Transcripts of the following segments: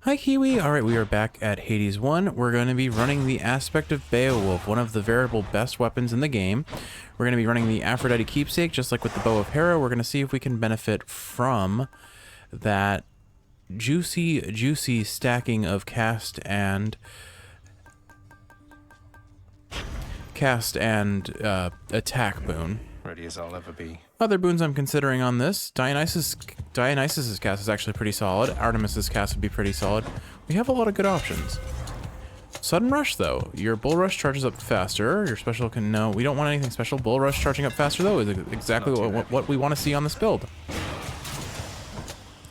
Hi Kiwi! Alright, we are back at Hades 1. We're going to be running the aspect of Beowulf, one of the veritable best weapons in the game. We're going to be running the Aphrodite Keepsake, just like with the Bow of Hera. We're going to see if we can benefit from that juicy stacking of cast and attack boon. Ready as I'll ever be. Other boons I'm considering on this, Dionysus's cast is actually pretty solid. Artemis's cast would be pretty solid. We have a lot of good options. Sudden Rush, though. Your Bull Rush charges up faster. Your special can... No, we don't want anything special. Bull Rush charging up faster, though, is exactly what we want to see on this build.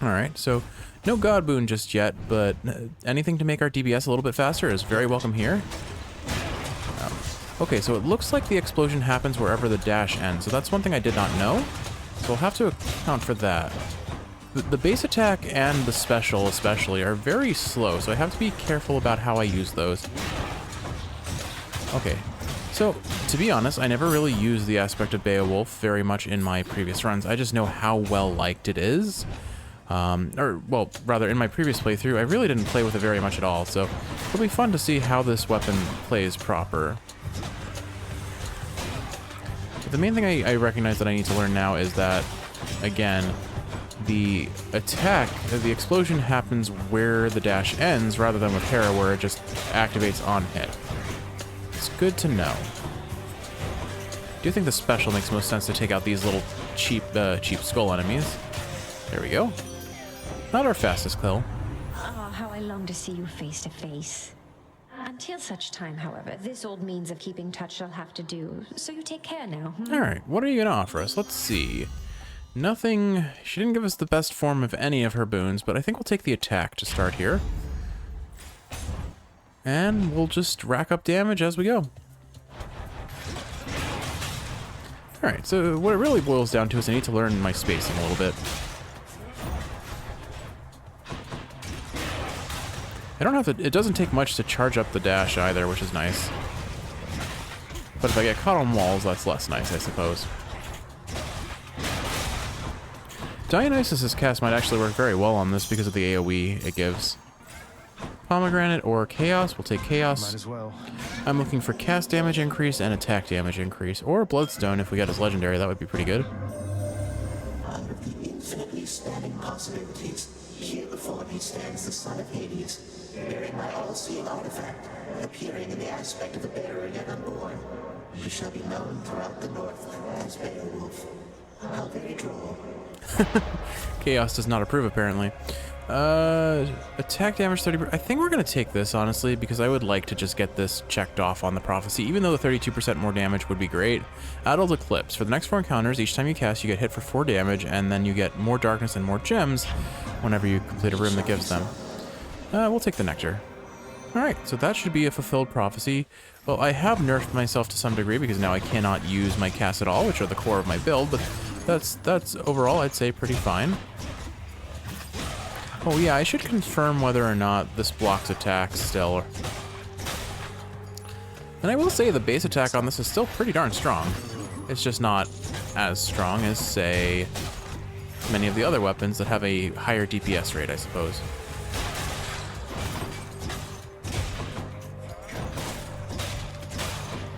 Alright, so no God boon just yet, but anything to make our DPS a little bit faster is very welcome here. Okay, so it looks like the explosion happens wherever the dash ends, so that's one thing I did not know. So we'll have to account for that. The base attack and the special especially are very slow, so I have to be careful about how I use those. Okay, so to be honest, I never really used the aspect of Beowulf very much in my previous runs. I just know how well liked it is. Well, rather, in my previous playthrough, I really didn't play with it very much at all, so it'll be fun to see how this weapon plays proper. The main thing I recognize that I need to learn now is that, again, the attack, the explosion happens where the dash ends rather than with Hera where it just activates on hit. It's good to know. I do think the special makes most sense to take out these little cheap skull enemies. There we go. Not our fastest kill. Ah, how I long to see you face to face. Until such time, however, this old means of keeping touch shall have to do, so you take care now. Alright, what are you going to offer us? Let's see. Nothing... She didn't give us the best form of any of her boons, but I think we'll take the attack to start here. And we'll just rack up damage as we go. Alright, so what it really boils down to is I need to learn my spacing a little bit. I don't have to... It doesn't take much to charge up the dash either, which is nice. But if I get caught on walls, that's less nice, I suppose. Dionysus's cast might actually work very well on this because of the AoE it gives. Pomegranate or Chaos. We'll take Chaos. Might as well. I'm looking for cast damage increase and attack damage increase. Or Bloodstone if we get his legendary. That would be pretty good. Out of the infinitely spanning possibilities, here before me stands the son of Hades, bearing my all-seeing artifact, appearing in the aspect of the bearer yet unborn. He shall be known throughout the north as Beowulf. How very droll. Chaos does not approve, apparently. Attack damage 30%. I think we're going to take this, honestly, because I would like to just get this checked off on the prophecy, even though the 32% more damage would be great. Adult Eclipse. For the next 4 encounters, each time you cast, you get hit for 4 damage, and then you get more darkness and more gems whenever you complete a room that gives them. We'll take the Nectar. Alright, so that should be a fulfilled prophecy. Well, I have nerfed myself to some degree because now I cannot use my casts at all, which are the core of my build, but that's overall, I'd say, pretty fine. Oh yeah, I should confirm whether or not this blocks attacks still. And I will say the base attack on this is still pretty darn strong. It's just not as strong as, say, many of the other weapons that have a higher DPS rate, I suppose.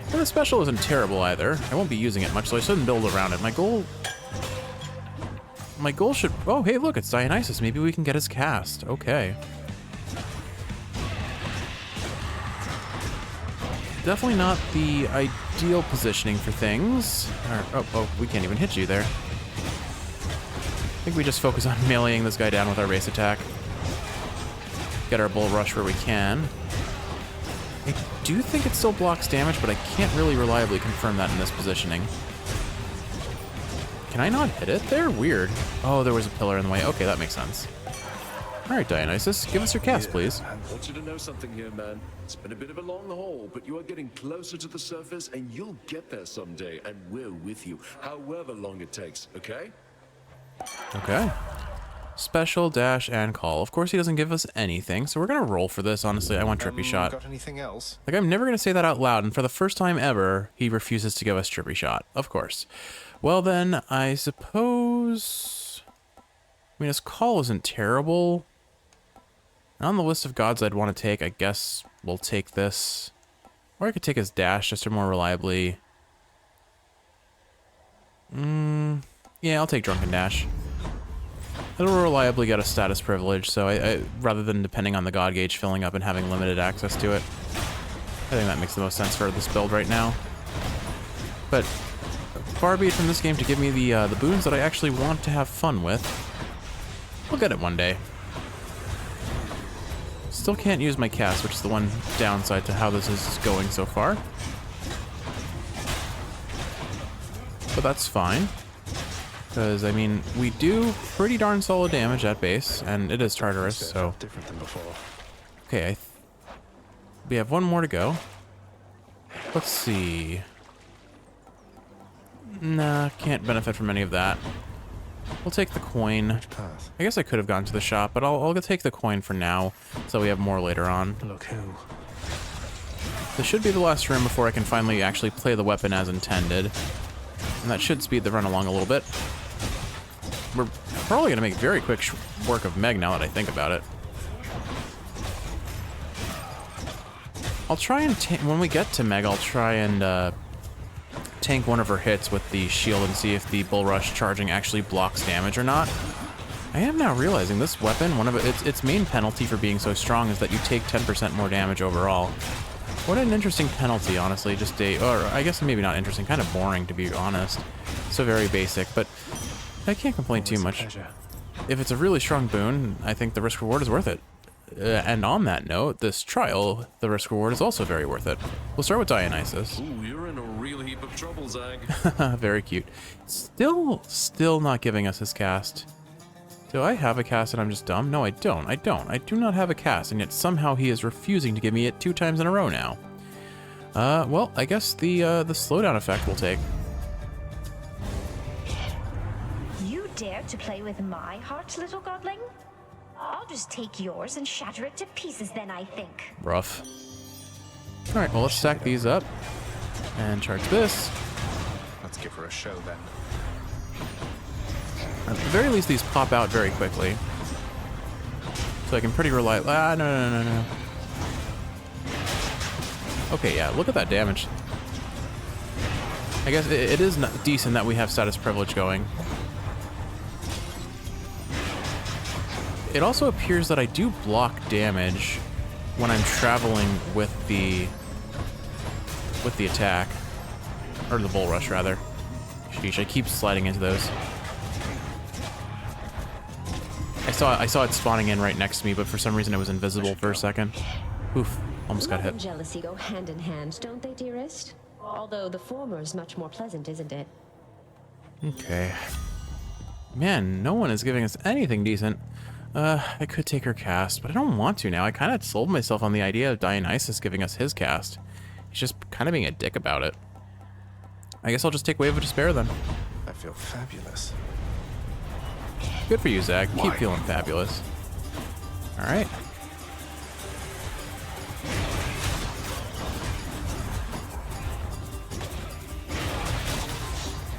And the special isn't terrible either. I won't be using it much, so I shouldn't build around it. My goal should... Oh, hey, look, it's Dionysus. Maybe we can get his cast. Okay. Definitely not the ideal positioning for things. Oh, we can't even hit you there. I think we just focus on meleeing this guy down with our race attack. Get our Bull Rush where we can. I do think it still blocks damage, but I can't really reliably confirm that in this positioning. Can I not hit it there? Weird. Oh, there was a pillar in the way. Okay, that makes sense. Alright, Dionysus, give us your cast, please. I want you to know something here, man. It's been a bit of a long haul, but you are getting closer to the surface, and you'll get there someday, and we're with you, however long it takes, okay? Okay. Special, dash, and call. Of course, he doesn't give us anything, so we're gonna roll for this. Honestly, I want Trippy Shot. Got anything else? Like, I'm never gonna say that out loud, and for the first time ever, he refuses to give us Trippy Shot. Of course. Well then, I suppose... I mean, his call isn't terrible. On the list of gods I'd want to take, I guess we'll take this. Or I could take his dash just to more reliably. Yeah, I'll take Drunken Dash. It'll reliably get a status privilege, so I rather than depending on the god gauge filling up and having limited access to it, I think that makes the most sense for this build right now. But far be it from this game to give me the boons that I actually want to have fun with. We'll get it one day. Still can't use my cast, which is the one downside to how this is going so far. But that's fine. Because, I mean, we do pretty darn solid damage at base, and it is Tartarus, so... Different than before. Okay, we have one more to go. Let's see... Nah, can't benefit from any of that. We'll take the coin. Which path? I guess I could have gone to the shop, but I'll take the coin for now, so we have more later on. Look who. This should be the last room before I can finally actually play the weapon as intended. And that should speed the run along a little bit. We're probably going to make very quick work of Meg now that I think about it. I'll try and when we get to Meg, I'll try and tank one of her hits with the shield and see if the Bull Rush charging actually blocks damage or not. I am now realizing this weapon, one of its main penalty for being so strong is that you take 10% more damage overall. What an interesting penalty, honestly. Just or I guess maybe not interesting, kind of boring to be honest. So very basic, but I can't complain too much. If it's a really strong boon, I think the risk reward is worth it. And on that note, this trial, the risk reward is also very worth it. We'll start with Dionysus. Ooh, you're in a real heap of trouble, Zag. Very cute. Still not giving us his cast. Do I have a cast and I'm just dumb? No, I don't. I do not have a cast, and yet somehow he is refusing to give me it 2 times in a row now. Well, I guess the slowdown effect will take. You dare to play with my heart, little godling? I'll just take yours and shatter it to pieces then, I think. Rough. Alright, well, let's stack these up. And charge this. Let's give her a show then. At the very least, these pop out very quickly. So I can pretty rely... no. Okay, yeah, look at that damage. I guess it is decent that we have status privilege going. It also appears that I do block damage when I'm traveling with the attack. Or the Bull Rush, rather. Sheesh, I keep sliding into those. I saw it spawning in right next to me, but for some reason it was invisible for a second. Oof, almost got Love hit. and jealousy go hand in hand, don't they, dearest? Although the former is much more pleasant, isn't it? Okay. Man, no one is giving us anything decent. I could take her cast, but I don't want to now. I kind of sold myself on the idea of Dionysus giving us his cast. He's just kind of being a dick about it. I guess I'll just take Wave of Despair then. I feel fabulous. Good for you, Zach. Keep feeling fabulous. Alright.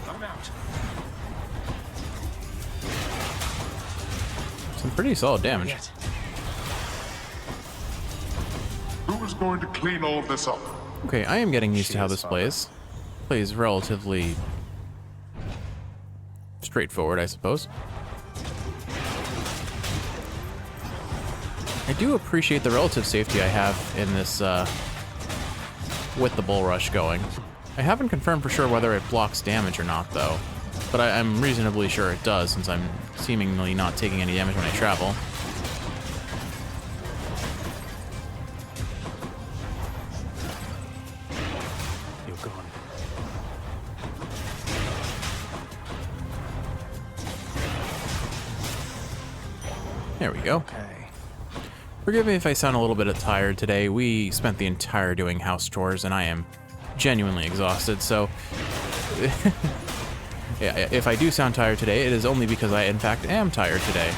I'm out. Some pretty solid damage. Who is going to clean all this up? Okay, I am getting used to how this plays. Plays relatively straightforward, I suppose. I do appreciate the relative safety I have in this, with the Bull Rush going. I haven't confirmed for sure whether it blocks damage or not, though. But I'm reasonably sure it does, since I'm seemingly not taking any damage when I travel. You're gone. There we go. Okay. Forgive me if I sound a little bit tired today. We spent the entire doing house chores, and I am genuinely exhausted, so... yeah, if I do sound tired today, it is only because I, in fact, am tired today.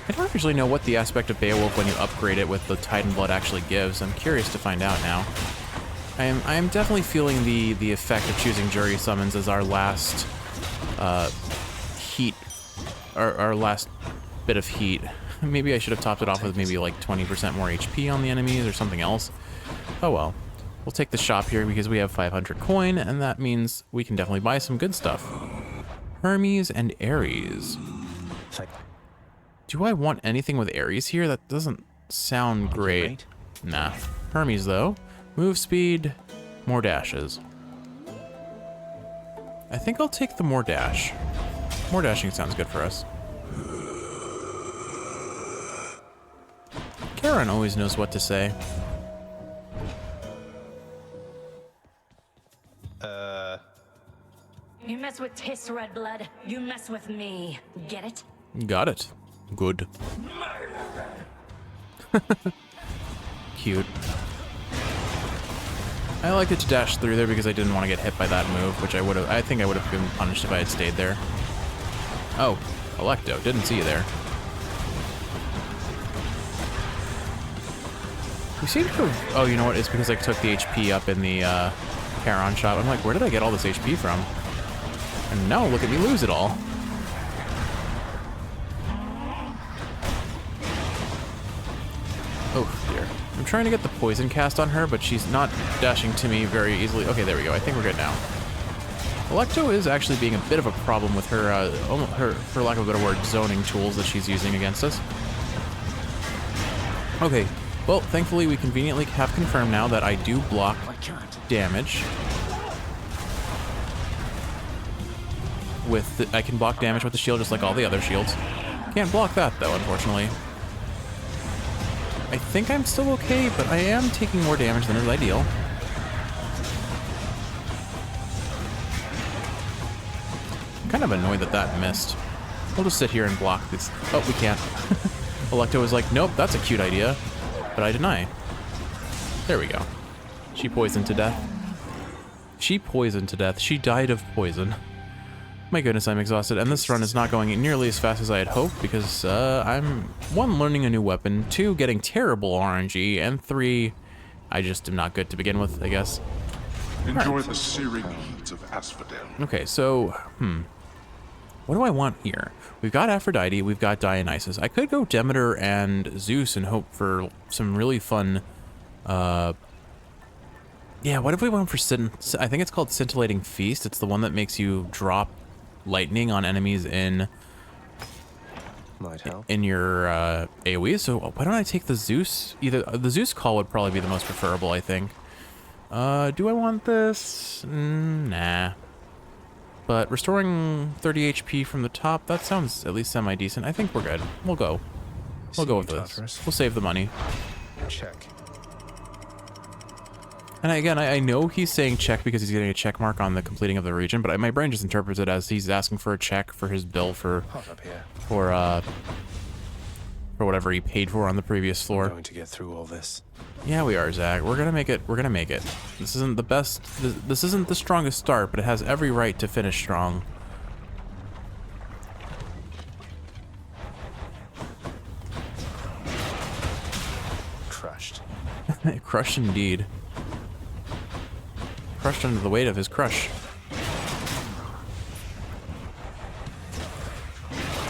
I don't don't usually know what the aspect of Beowulf when you upgrade it with the Titan Blood actually gives. I'm curious to find out now. I am definitely feeling the effect of choosing Jury Summons as our last heat, our last bit of heat. Maybe I should have topped it off with maybe like 20% more HP on the enemies or something else. Oh well. We'll take the shop here because we have 500 coin, and that means we can definitely buy some good stuff. Hermes and Eris. Do I want anything with Eris here? That doesn't sound great. Nah. Hermes, though. Move speed, more dashes. I think I'll take the more dash. More dashing sounds good for us. Karen always knows what to say. You mess with Tiss, Red Blood, you mess with me. Get it? Got it. Good. Cute. I like it to dash through there because I didn't want to get hit by that move, which I think I would have been punished if I had stayed there. Oh, Electo, didn't see you there. We seem to have, oh, you know what, it's because I took the HP up in the Charon shop. I'm like, where did I get all this HP from? And now look at me lose it all. Oh dear. I'm trying to get the poison cast on her, but she's not dashing to me very easily. Okay, there we go. I think we're good now. Electo is actually being a bit of a problem with her, for lack of a better word, zoning tools that she's using against us. Okay, well, thankfully we conveniently have confirmed now that I do block damage. I can block damage with the shield just like all the other shields. Can't block that though, unfortunately. I think I'm still okay, but I am taking more damage than is ideal. I'm kind of annoyed that that missed. We'll just sit here and block this. Oh, we can't. Electo was like, nope, that's a cute idea. But I deny. There we go. She poisoned to death. She poisoned to death. She died of poison. My goodness, I'm exhausted, and this run is not going nearly as fast as I had hoped because I'm, 1, learning a new weapon, 2, getting terrible RNG, and 3, I just am not good to begin with, I guess. Enjoy the searing heat of Asphodel. Okay, so, what do I want here? We've got Aphrodite, we've got Dionysus. I could go Demeter and Zeus and hope for some really fun, yeah, what if we went for, I think it's called Scintillating Feast. It's the one that makes you drop lightning on enemies in your AoE. So why don't I take the Zeus? Either the Zeus call would probably be the most preferable, I think. Do I want this? Nah. But restoring 30 HP from the top, that sounds at least semi-decent. I think we're good. We'll go. We'll go with this. We'll save the money. Check. And again, I know he's saying check because he's getting a check mark on the completing of the region, but my brain just interprets it as he's asking for a check for his bill for whatever he paid for on the previous floor. We're going to get through all this. Yeah, we are, Zach. We're gonna make it. We're gonna make it. This isn't the best. This isn't the strongest start, but it has every right to finish strong. Crushed. Crushed indeed. Crushed under the weight of his crush.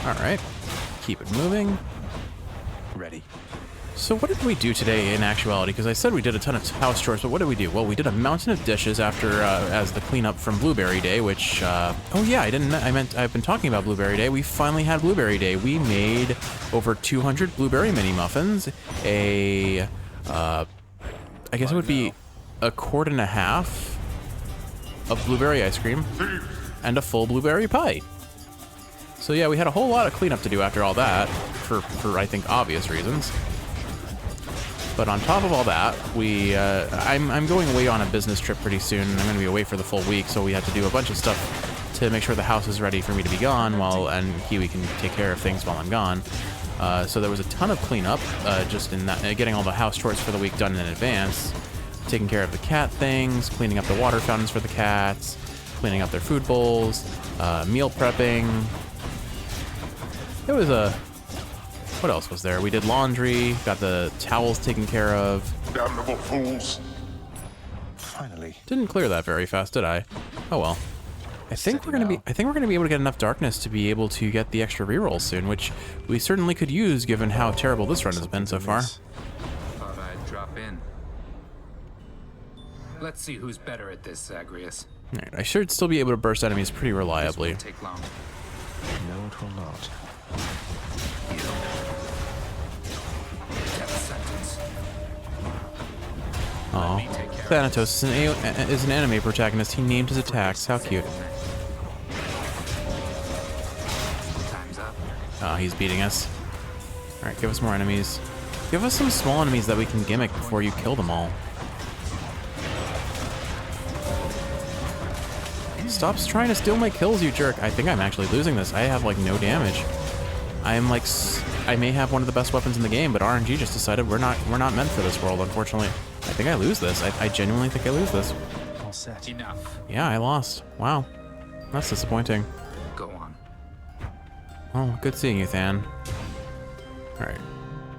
Alright. Keep it moving. Ready. So what did we do today in actuality? Because I said we did a ton of house chores, but what did we do? Well, we did a mountain of dishes after, as the cleanup from Blueberry Day, which, oh yeah, I've been talking about Blueberry Day. We finally had Blueberry Day. We made over 200 blueberry mini muffins, I guess it would be a quart and a half of blueberry ice cream, and a full blueberry pie. So yeah, we had a whole lot of cleanup to do after all that, for I think obvious reasons. But on top of all that, I'm going away on a business trip pretty soon. I'm going to be away for the full week, so we had to do a bunch of stuff to make sure the house is ready for me to be gone and Kiwi can take care of things while I'm gone. So there was a ton of cleanup, just in that, getting all the house chores for the week done in advance, taking care of the cat things, cleaning up the water fountains for the cats, cleaning up their food bowls, meal prepping. It was What else was there? We did laundry, got the towels taken care of. Damnable fools. Finally. Didn't clear that very fast, did I? Oh well. I think we're gonna be able to get enough darkness to be able to get the extra rerolls soon, which we certainly could use given how terrible this run has been so far. Thought I'd drop in. Let's see who's better at this, Zagreus. Alright, I should still be able to burst enemies pretty reliably. This won't take long. No, it will not. Death sentence. Oh, me take care of Thanatos is an anime protagonist. He named his attacks. How cute. Time's up. Oh, he's beating us. Alright, give us more enemies. Give us some small enemies that we can gimmick before you kill them all. Stop trying to steal my kills, you jerk. I think I'm actually losing this. I have, like, no damage. I am, like, I may have one of the best weapons in the game, but RNG just decided we're not meant for this world, unfortunately. I think I lose this. I genuinely think I lose this. All set. Enough. Yeah, I lost. Wow. That's disappointing. Go on. Oh, good seeing you, Than. Alright.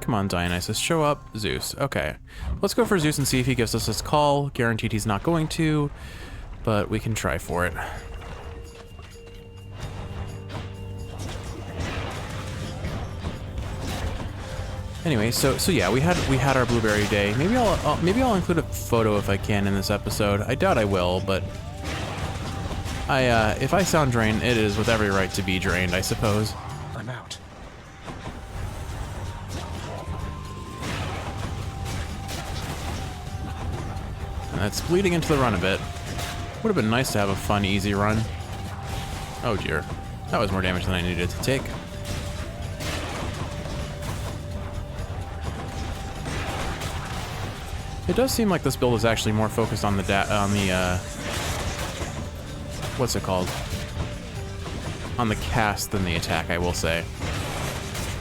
Come on, Dionysus. Show up. Zeus. Okay. Let's go for Zeus and see if he gives us his call. Guaranteed he's not going to, but we can try for it. Anyway, so yeah, we had our blueberry day. Maybe I'll include a photo if I can in this episode. I doubt I will, but if I sound drained, it is with every right to be drained, I suppose. I'm out. It's bleeding into the run a bit. Would have been nice to have a fun, easy run. Oh dear, that was more damage than I needed to take. It does seem like this build is actually more focused on the what's it called? On the cast than the attack, I will say.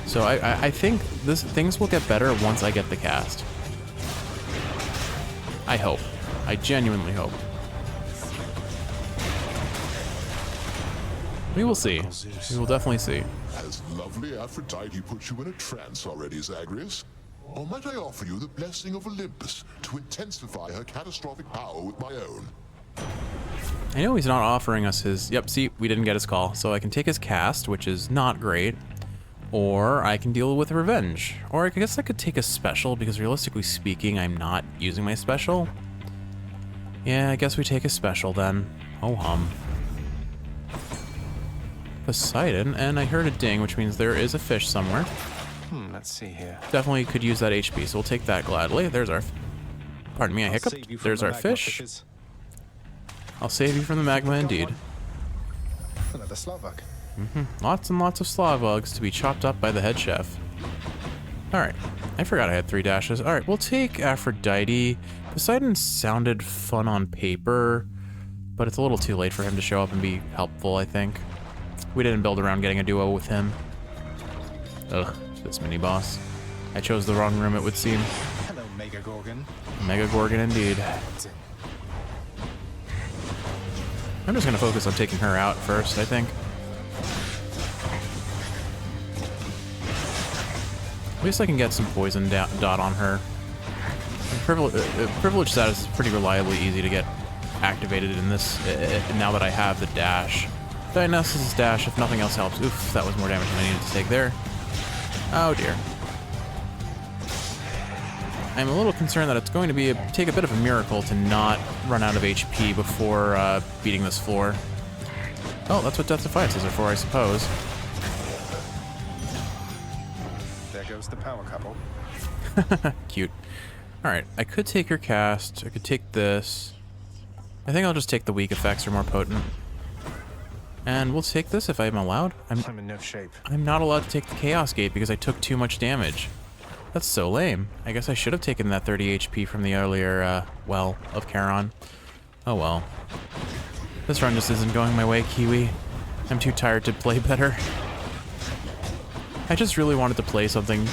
So I think things will get better once I get the cast. I hope. I genuinely hope. We will see. We will definitely see. Has lovely Aphrodite put you in a trance already, Zagreus? Or might I offer you the blessing of Olympus to intensify her catastrophic power with my own? I know he's not offering us his... Yep, see, we didn't get his call. So I can take his cast, which is not great. Or I can deal with revenge. Or I guess I could take a special, because realistically speaking, I'm not using my special. Yeah, I guess we take a special then. Oh hum. Poseidon, and I heard a ding, which means there is a fish somewhere. Let's see here. Definitely could use that HP, so we'll take that gladly. There's our... Pardon me, I hiccuped. There's our fish. I'll save you from the magma, indeed. Another Slovak. Lots and lots of Slavogs to be chopped up by the head chef. Alright, I forgot I had 3 dashes. Alright, we'll take Aphrodite. Poseidon sounded fun on paper, but it's a little too late for him to show up and be helpful, I think. We didn't build around getting a duo with him. Ugh, this mini-boss. I chose the wrong room, it would seem. Hello, Mega Gorgon. Mega Gorgon indeed. I'm just gonna focus on taking her out first, I think. At least I can get some poison dot on her. Privilege status is pretty reliably easy to get activated in this, now that I have the dash. Dionysus' dash, if nothing else helps. Oof, that was more damage than I needed to take there. Oh dear. I'm a little concerned that it's going to take a bit of a miracle to not run out of HP before beating this floor. Oh, that's what Death Defiances are for, I suppose. There goes the power couple. Cute. Alright, I could take your cast. I could take this. I think I'll just take the weak effects, are more potent. And we'll take this if I'm allowed. I'm in no shape. I'm not allowed to take the Chaos Gate because I took too much damage. That's so lame. I guess I should have taken that 30 HP from the earlier, well, of Charon. Oh well. This run just isn't going my way, Kiwi. I'm too tired to play better. I just really wanted to play something,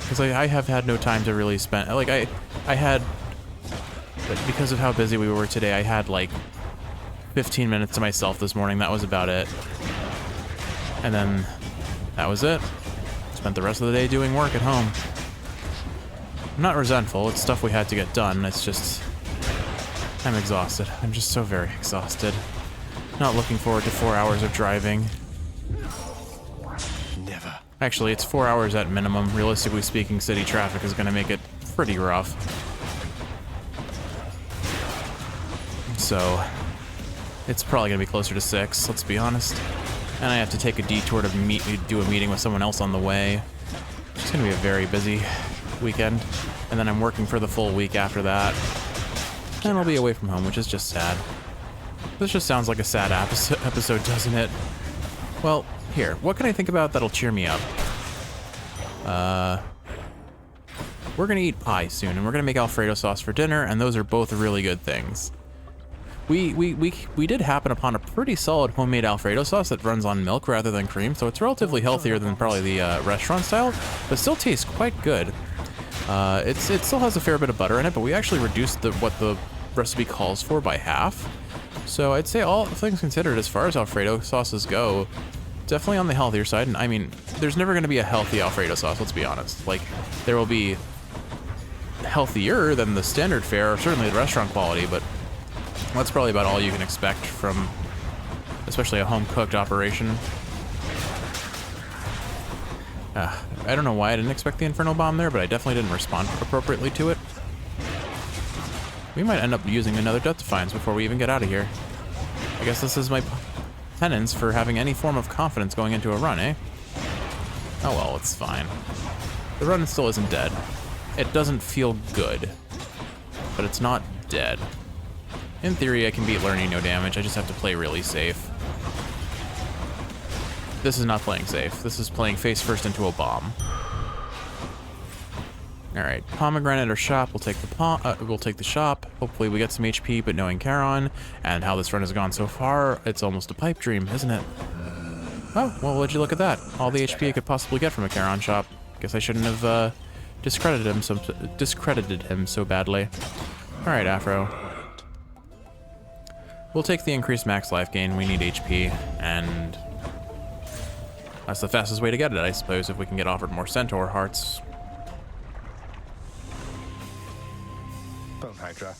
because I have had no time to really spend, like, I had, because of how busy we were today, I had, like, 15 minutes to myself this morning. That was about it. And then, that was it. Spent the rest of the day doing work at home. I'm not resentful, it's stuff we had to get done, it's just... I'm exhausted. I'm just so very exhausted. Not looking forward to 4 hours of driving. Never. Actually, it's 4 hours at minimum. Realistically speaking, city traffic is going to make it pretty rough. So, it's probably going to be closer to 6, let's be honest. And I have to take a detour to do a meeting with someone else on the way. It's going to be a very busy weekend. And then I'm working for the full week after that. And I'll be away from home, which is just sad. This just sounds like a sad episode, doesn't it? Well, here, what can I think about that'll cheer me up? We're gonna eat pie soon, and we're gonna make Alfredo sauce for dinner, and those are both really good things. We did happen upon a pretty solid homemade Alfredo sauce that runs on milk rather than cream, so it's relatively healthier than probably the restaurant style, but still tastes quite good. It still has a fair bit of butter in it, but we actually reduced what the recipe calls for by half. So I'd say all things considered, as far as Alfredo sauces go, definitely on the healthier side. And I mean, there's never going to be a healthy Alfredo sauce, let's be honest. Like, there will be healthier than the standard fare, or certainly the restaurant quality, but that's probably about all you can expect from, especially a home-cooked operation. I don't know why I didn't expect the Inferno Bomb there, but I definitely didn't respond appropriately to it. We might end up using another Death Defiance before we even get out of here. I guess this is my penance for having any form of confidence going into a run, eh? Oh well, it's fine. The run still isn't dead. It doesn't feel good, but it's not dead. In theory, I can beat learning no damage, I just have to play really safe. This is not playing safe. This is playing face first into a bomb. Alright, pomegranate or shop, we'll take the shop. Hopefully we get some HP, but knowing Charon, and how this run has gone so far, it's almost a pipe dream, isn't it? Oh, well, would you look at that? All the HP I could possibly get from a Charon shop. Guess I shouldn't have discredited him so badly. Alright, Afro. We'll take the increased max life gain, we need HP, and that's the fastest way to get it, I suppose, if we can get offered more Centaur hearts. Bone Hydra,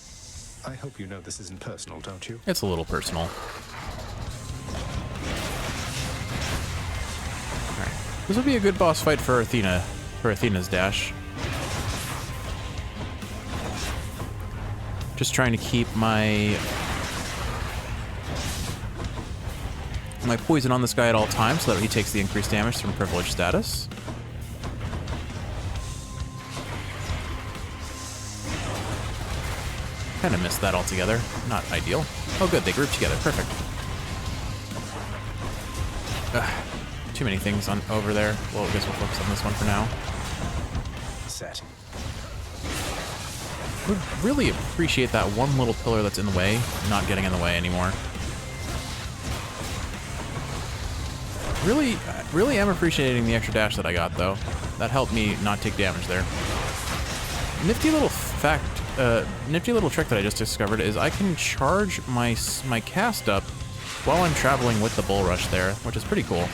I hope you know this isn't personal, don't you? It's a little personal. Alright. This would be a good boss fight for Athena, for Athena's dash. Just trying to keep my poison on this guy at all times so that he takes the increased damage from privileged status. Kind of missed that altogether. Not ideal. Oh good, they grouped together. Perfect. Too many things on over there. Well, I guess we'll focus on this one for now. Set. Would really appreciate that one little pillar that's in the way, not getting in the way anymore. Really am appreciating the extra dash that I got, though. That helped me not take damage there. Nifty little trick that I just discovered is I can charge my cast up while I'm traveling with the Bull Rush there, which is pretty cool.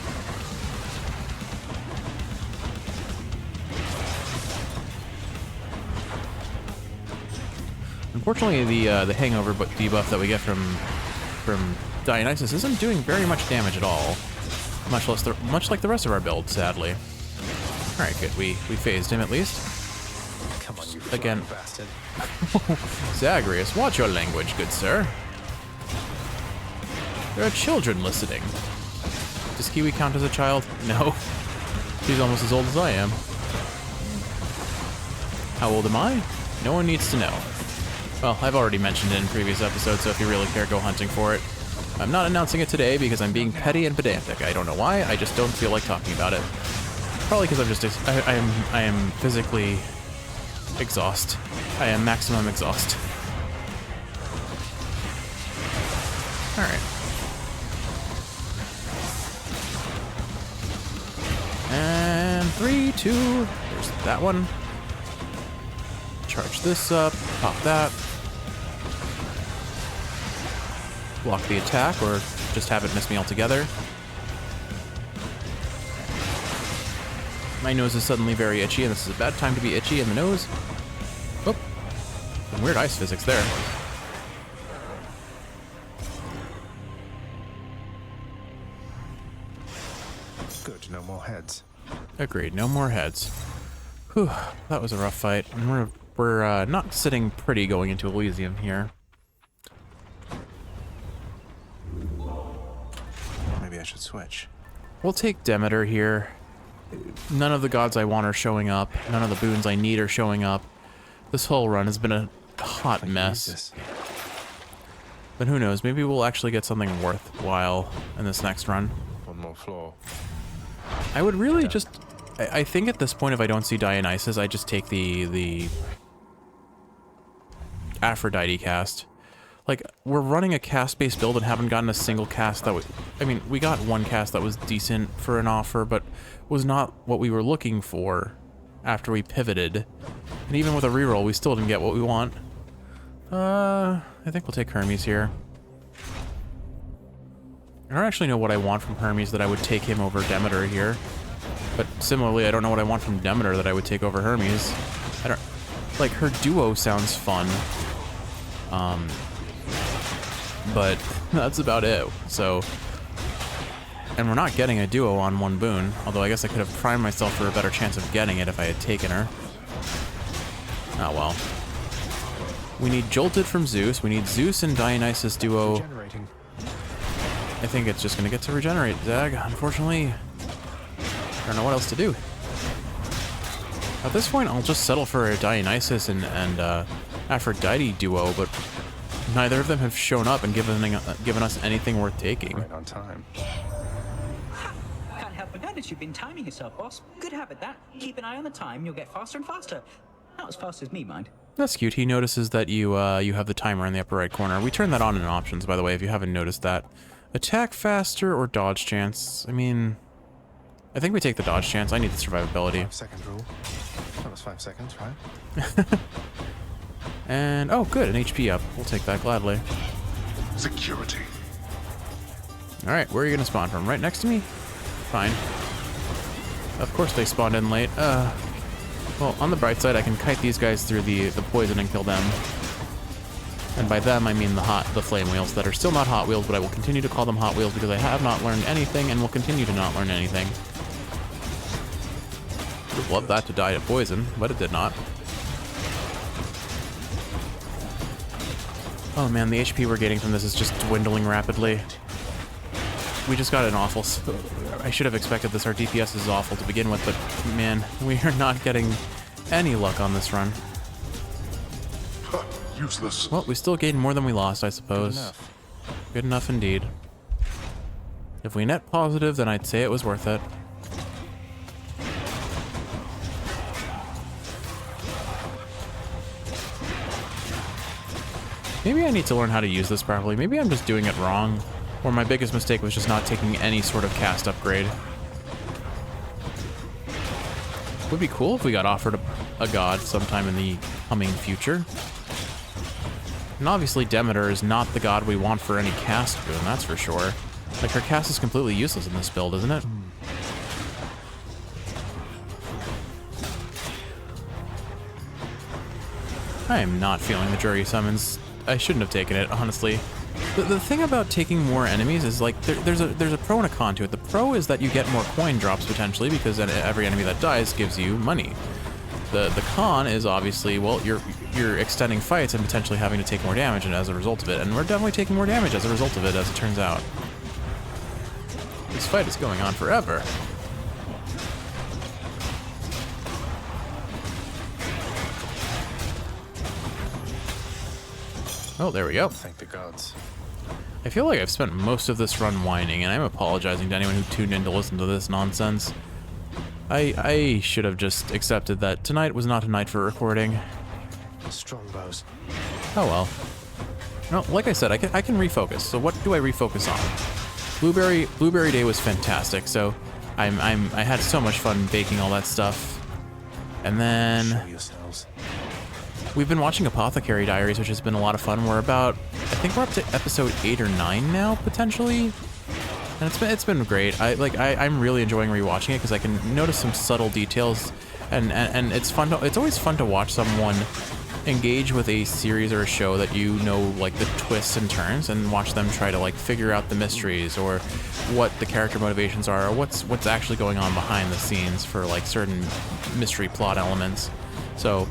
Unfortunately, the hangover debuff that we get from Dionysus isn't doing very much damage at all. Much like the rest of our build, sadly. Alright, good. We phased him at least. Come on, you Again. bastard. Zagreus, watch your language, good sir. There are children listening. Does Kiwi count as a child? No. She's almost as old as I am. How old am I? No one needs to know. Well, I've already mentioned it in previous episodes, so if you really care, go hunting for it. I'm not announcing it today because I'm being petty and pedantic. I don't know why, I just don't feel like talking about it. Probably because I am physically exhausted. I am maximum exhaust. Alright. And 3, 2, there's that one. Charge this up, pop that. Block the attack, or just have it miss me altogether. My nose is suddenly very itchy, and this is a bad time to be itchy in the nose. Oh, some weird ice physics there. Good, no more heads. Agreed, no more heads. Whew, that was a rough fight. And we're not sitting pretty going into Elysium here. Maybe I should switch. We'll take Demeter here. None of the gods I want are showing up. None of the boons I need are showing up. This whole run has been a hot mess. But who knows, maybe we'll actually get something worthwhile in this next run. One more floor. I would really just... I think at this point, if I don't see Dionysus, I just take the Aphrodite cast. Like, we're running a cast-based build and haven't gotten a single cast that was... I mean, we got one cast that was decent for an offer, but was not what we were looking for after we pivoted. And even with a reroll, we still didn't get what we want. I think we'll take Hermes here. I don't actually know what I want from Hermes that I would take him over Demeter here. But similarly, I don't know what I want from Demeter that I would take over Hermes. I don't... Like, her duo sounds fun. But that's about it, so... And we're not getting a duo on one boon, although I guess I could have primed myself for a better chance of getting it if I had taken her. Oh well. We need Jolted from Zeus, we need Zeus and Dionysus duo. I think it's just gonna get to regenerate, Zag, unfortunately. I don't know what else to do. At this point, I'll just settle for a Dionysus and Aphrodite duo, but neither of them have shown up and given us anything worth taking. Right on time. Can't help but notice you've been timing yourself, boss. Good habit, that. Keep an eye on the time, you'll get faster and faster. Not as fast as me, mind. That's cute. He notices that you have the timer in the upper right corner. We turned that on in options, by the way, if you haven't noticed that. Attack faster or dodge chance? I mean, I think we take the dodge chance. I need the survivability. 5-second rule. That was 5 seconds, right? And, oh, good, an HP up. We'll take that gladly. Security. Alright, where are you going to spawn from? Right next to me? Fine. Of course they spawned in late. Well, on the bright side, I can kite these guys through the poison and kill them. And by them, I mean the flame wheels that are still not Hot Wheels, but I will continue to call them Hot Wheels because I have not learned anything and will continue to not learn anything. Would love that to die to poison, but it did not. Oh man, the HP we're getting from this is just dwindling rapidly. We just got an awful... I should have expected this. Our DPS is awful to begin with, but man, we are not getting any luck on this run. Useless. Well, we still gained more than we lost, I suppose. Good enough. Good enough indeed. If we net positive, then I'd say it was worth it. Maybe I need to learn how to use this properly. Maybe I'm just doing it wrong. Or my biggest mistake was just not taking any sort of cast upgrade. Would be cool if we got offered a god sometime in the coming future. And obviously Demeter is not the god we want for any cast boon, that's for sure. Like, her cast is completely useless in this build, isn't it? I am not feeling the jury summons. I shouldn't have taken it, honestly. The thing about taking more enemies is, like, there's a pro and a con to it. The pro is that you get more coin drops, potentially, because every enemy that dies gives you money. The con is obviously, well, you're extending fights and potentially having to take more damage and as a result of it, and we're definitely taking more damage as a result of it, as it turns out. This fight is going on forever. Oh, there we go. Thank the gods. I feel like I've spent most of this run whining, and I'm apologizing to anyone who tuned in to listen to this nonsense. I should have just accepted that tonight was not a night for recording. Strong bows. Oh well. No, like I said, I can refocus. So what do I refocus on? Blueberry Day was fantastic, so I had so much fun baking all that stuff. And then Show yourselves. we've been watching Apothecary Diaries, which has been a lot of fun. I think we're up to episode 8 or 9 now, potentially. And it's been great. I'm really enjoying rewatching it because I can notice some subtle details, and it's fun. It's always fun to watch someone engage with a series or a show that you know, like the twists and turns, and watch them try to like figure out the mysteries or what the character motivations are, or what's actually going on behind the scenes for like certain mystery plot elements. So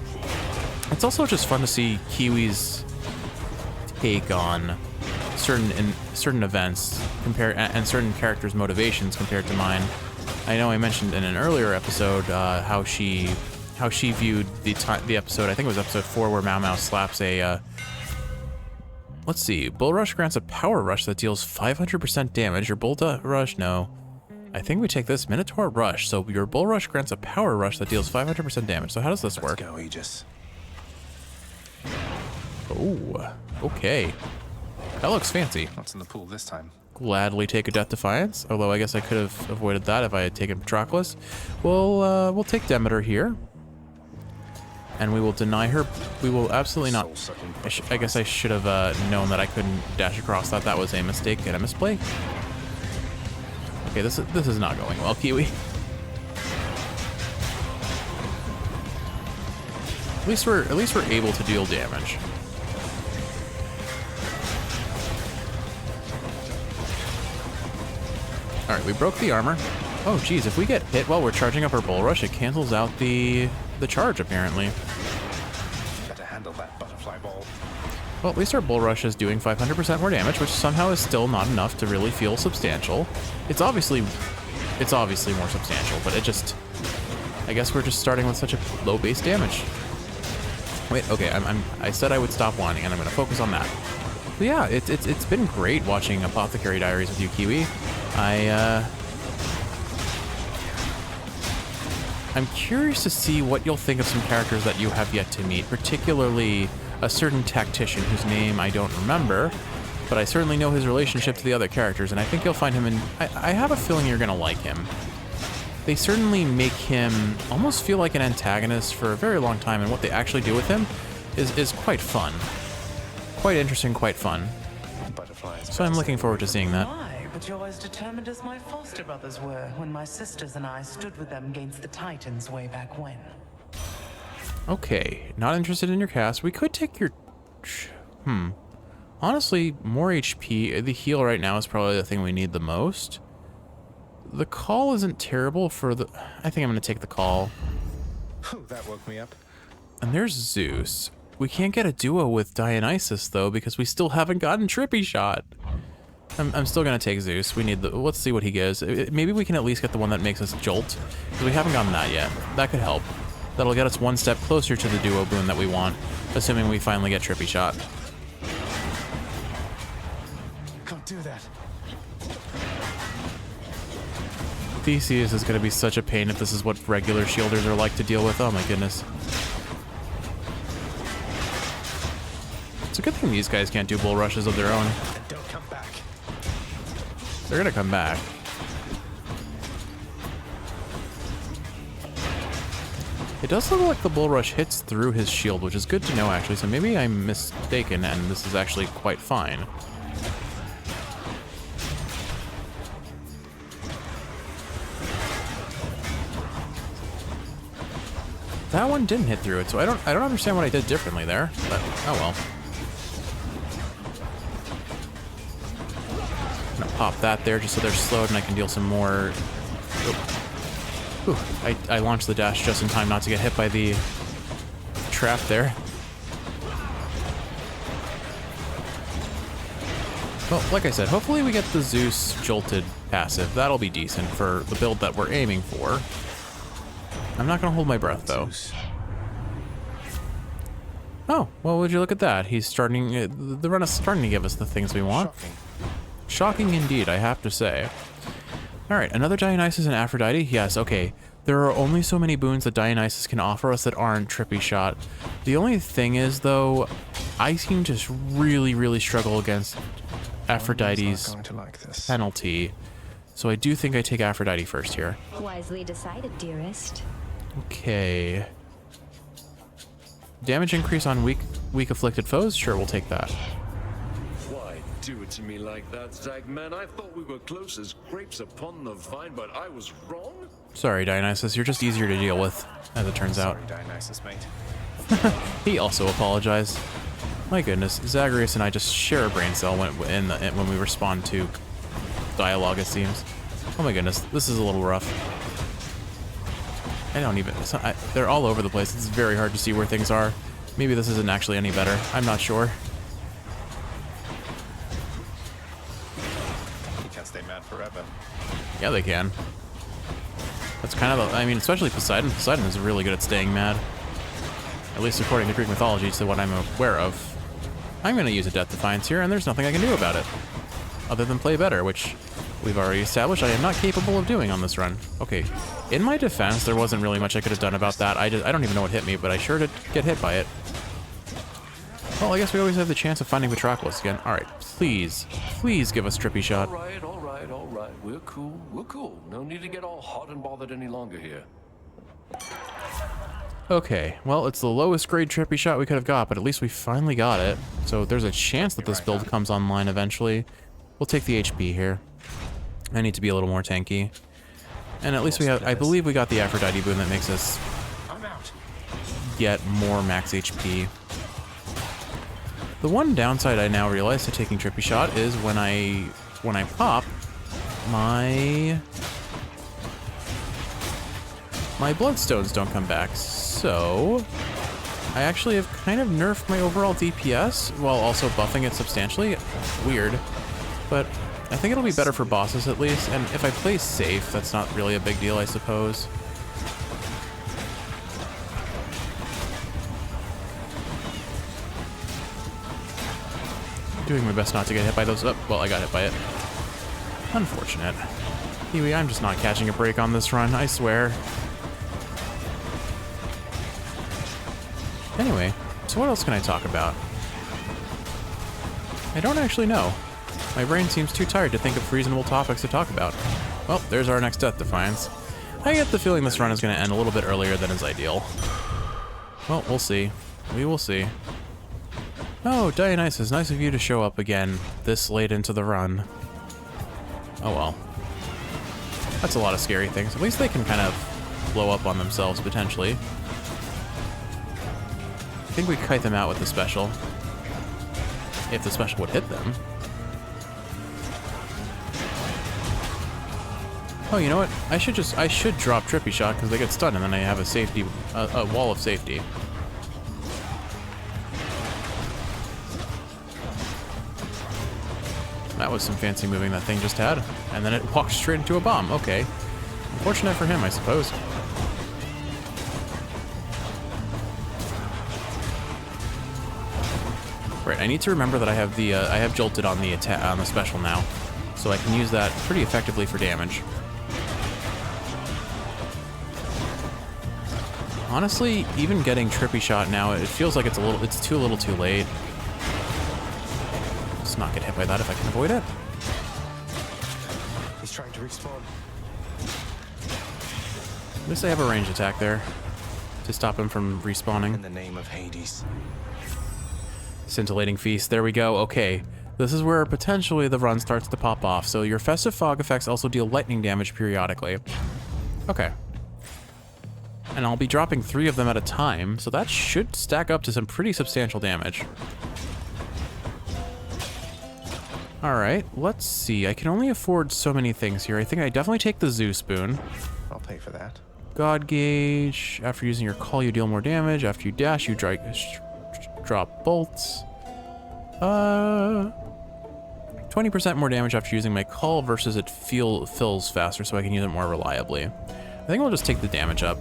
it's also just fun to see Kiwi's take on certain events and certain characters' motivations compared to mine. I know I mentioned in an earlier episode how she viewed the episode. I think it was episode 4 where Mau Mau slaps a. Let's see. Bull Rush grants a power rush that deals 500% damage. Your Bull Rush, no. I think we take this Minotaur Rush. So your Bull Rush grants a power rush that deals 500% damage. So how does this work? Let's go, Aegis. Oh, okay. That looks fancy. What's in the pool this time? Gladly take a Death Defiance, although I guess I could have avoided that if I had taken Patroclus. We'll take Demeter here, and we will deny her. We will absolutely not. I guess I should have known that I couldn't dash across that. That was a mistake and a misplay. Okay, this is not going well, Kiwi. At least we're able to deal damage. All right, we broke the armor. Oh, geez, if we get hit while we're charging up our Bull Rush, it cancels out the charge, apparently. Better handle that butterfly ball. Well, at least our Bull Rush is doing 500% more damage, which somehow is still not enough to really feel substantial. It's obviously more substantial, but it just... I guess we're just starting with such a low base damage. Wait, okay, I said I would stop whining, and I'm going to focus on that. But yeah, it's been great watching Apothecary Diaries with you, Kiwi. I'm curious to see what you'll think of some characters that you have yet to meet, particularly a certain tactician whose name I don't remember, but I certainly know his relationship to the other characters, and I think you'll find him in... I have a feeling you're going to like him. They certainly make him almost feel like an antagonist for a very long time, and what they actually do with him is quite fun. Quite interesting, quite fun. Butterflies. So I'm looking forward to seeing that. But you're as determined as my foster brothers were when my sisters and I stood with them against the Titans way back when. Okay, not interested in your cast. We could take your... Honestly, more HP. The heal right now is probably the thing we need the most. The call isn't terrible for the... I think I'm going to take the call. Oh, that woke me up. And there's Zeus. We can't get a duo with Dionysus, though, because we still haven't gotten Trippy Shot. I'm still gonna take Zeus. We need the... Let's see what he gives. Maybe we can at least get the one that makes us jolt, because we haven't gotten that yet. That could help. That'll get us one step closer to the duo boon that we want, assuming we finally get Trippy Shot. Can't do that. Theseus is gonna be such a pain if this is what regular shielders are like to deal with. Oh my goodness. It's a good thing these guys can't do bull rushes of their own. And don't come back. They're gonna come back. It does look like the bull rush hits through his shield, which is good to know actually, so maybe I'm mistaken and this is actually quite fine. That one didn't hit through it, so I don't understand what I did differently there, but oh well. I'm gonna pop that there just so they're slowed and I can deal some more. Ooh, I launched the dash just in time not to get hit by the trap there. Well, like I said, hopefully we get the Zeus jolted passive. That'll be decent for the build that we're aiming for. I'm not gonna hold my breath though. Oh, well, would you look at that? He's starting, the run is starting to give us the things we want. Shocking indeed, I have to say. All right, another Dionysus and Aphrodite. Yes, okay. There are only so many boons that Dionysus can offer us that aren't Trippy Shot. The only thing is, though, I seem to really, really struggle against Aphrodite's penalty. So I do think I take Aphrodite first here. Wisely decided, dearest. Okay. Damage increase on weak afflicted foes? Sure, we'll take that. Why, do it to me like that, Zagman. I thought we were close as grapes upon the vine, but I was wrong? Sorry, Dionysus. You're just easier to deal with, as it turns out. Sorry, Dionysus, mate. He also apologized. My goodness, Zagreus and I just share a brain cell when we respond to dialogue, it seems. Oh my goodness, this is a little rough. I don't even... they're all over the place. It's very hard to see where things are. Maybe this isn't actually any better. I'm not sure. You can't stay mad forever. Yeah, they can. That's kind of... I mean, especially Poseidon. Poseidon is really good at staying mad. At least according to Greek mythology, to what I'm aware of. I'm going to use a Death Defiance here, and there's nothing I can do about it. Other than play better, which we've already established I am not capable of doing on this run. Okay, in my defense, there wasn't really much I could have done about that. I don't even know what hit me, but I sure did get hit by it. Well, I guess we always have the chance of finding Patroclus again. Alright, please give us Trippy Shot. Alright. We're cool. No need to get all hot and bothered any longer here. Okay, well, it's the lowest grade Trippy Shot we could have got, but at least we finally got it. So there's a chance that this build comes online eventually. We'll take the HP here. I need to be a little more tanky. And at least we have, I believe we got the Aphrodite boon that makes us get more max HP. The one downside I now realize to taking Trippy Shot is when I pop, my bloodstones don't come back. So I actually have kind of nerfed my overall DPS while also buffing it substantially. Weird, but I think it'll be better for bosses at least. And if I play safe, that's not really a big deal, I suppose. Doing my best not to get hit by those. Oh, well, I got hit by it. Unfortunate. Anyway, I'm just not catching a break on this run, I swear. Anyway, so what else can I talk about? I don't actually know. My brain seems too tired to think of reasonable topics to talk about. Well, there's our next Death Defiance. I get the feeling this run is going to end a little bit earlier than is ideal. Well, we'll see. We will see. Oh, Dionysus, nice of you to show up again this late into the run. Oh well. That's a lot of scary things. At least they can kind of blow up on themselves, potentially. I think we kite them out with the special. If the special would hit them. Oh, you know what? I should drop Trippy Shot because they get stunned and then I have a safety, a wall of safety. That was some fancy moving that thing just had. And then it walked straight into a bomb. Okay. Unfortunate for him, I suppose. Right, I need to remember that I have the I have jolted on the on the special now, so I can use that pretty effectively for damage. Honestly, even getting Trippy Shot now, it feels like it's too little too late. Just not get hit by that if I can avoid it. He's trying to respawn. At least I have a ranged attack there to stop him from respawning. In the name of Hades. Scintillating Feast, there we go. Okay, this is where potentially the run starts to pop off. So your Festive Fog effects also deal lightning damage periodically. Okay. And I'll be dropping 3 of them at a time, so that should stack up to some pretty substantial damage. Alright, let's see. I can only afford so many things here. I think I definitely take the Zeus boon. I'll pay for that. God Gauge. After using your call, you deal more damage. After you dash, you drop bolts. 20% more damage after using my call versus it fills faster, so I can use it more reliably. I think we'll just take the damage up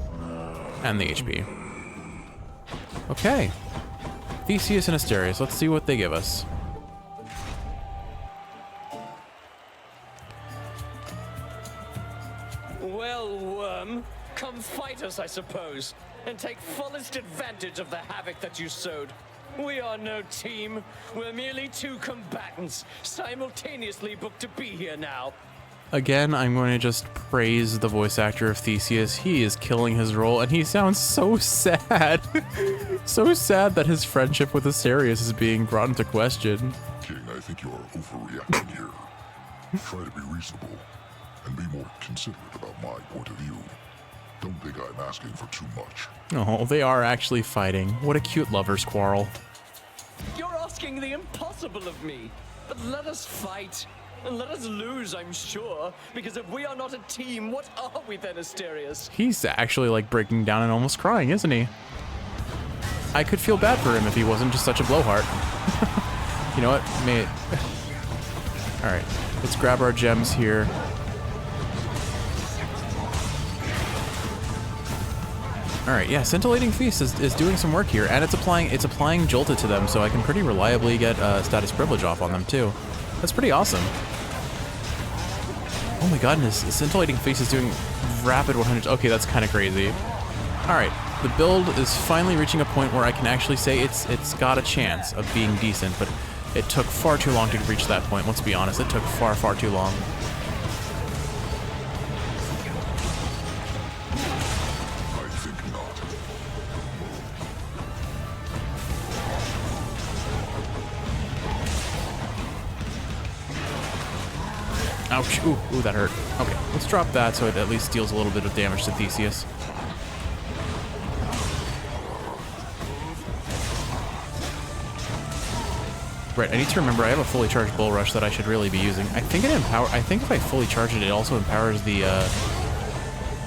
and the HP. Okay. Theseus and Asterius. Let's see what they give us. Well, worm, come fight us, I suppose, and take fullest advantage of the havoc that you sowed. We are no team. We're merely 2 combatants, simultaneously booked to be here now. Again, I'm going to just praise the voice actor of Theseus. He is killing his role, and he sounds so sad. So sad that his friendship with Asterius is being brought into question. King, I I think you're overreacting here. Try to be reasonable and be more considerate about my point of view. Don't think I'm asking for too much. Oh, they are actually fighting. What a cute lovers' quarrel. You're asking the impossible of me. But let us fight. And let us lose, I'm sure. Because if we are not a team, what are we then, Asterius? He's actually like breaking down and almost crying, isn't he? I could feel bad for him if he wasn't just such a blowhard. You know what? Alright, let's grab our gems here. Alright, yeah, Scintillating Feast is doing some work here, and it's applying Jolted to them, so I can pretty reliably get status privilege off on them too. That's pretty awesome. Oh my goodness, Scintillating Feast is doing rapid 100. Okay, that's kind of crazy. Alright, the build is finally reaching a point where I can actually say it's got a chance of being decent, but it took far too long to reach that point, let's be honest. It took far, far too long. I think not. Ouch. Ooh, that hurt. Okay, let's drop that so it at least deals a little bit of damage to Theseus. Right, I need to remember I have a fully charged Bull Rush that I should really be using. I think if I fully charge it, it also empowers the,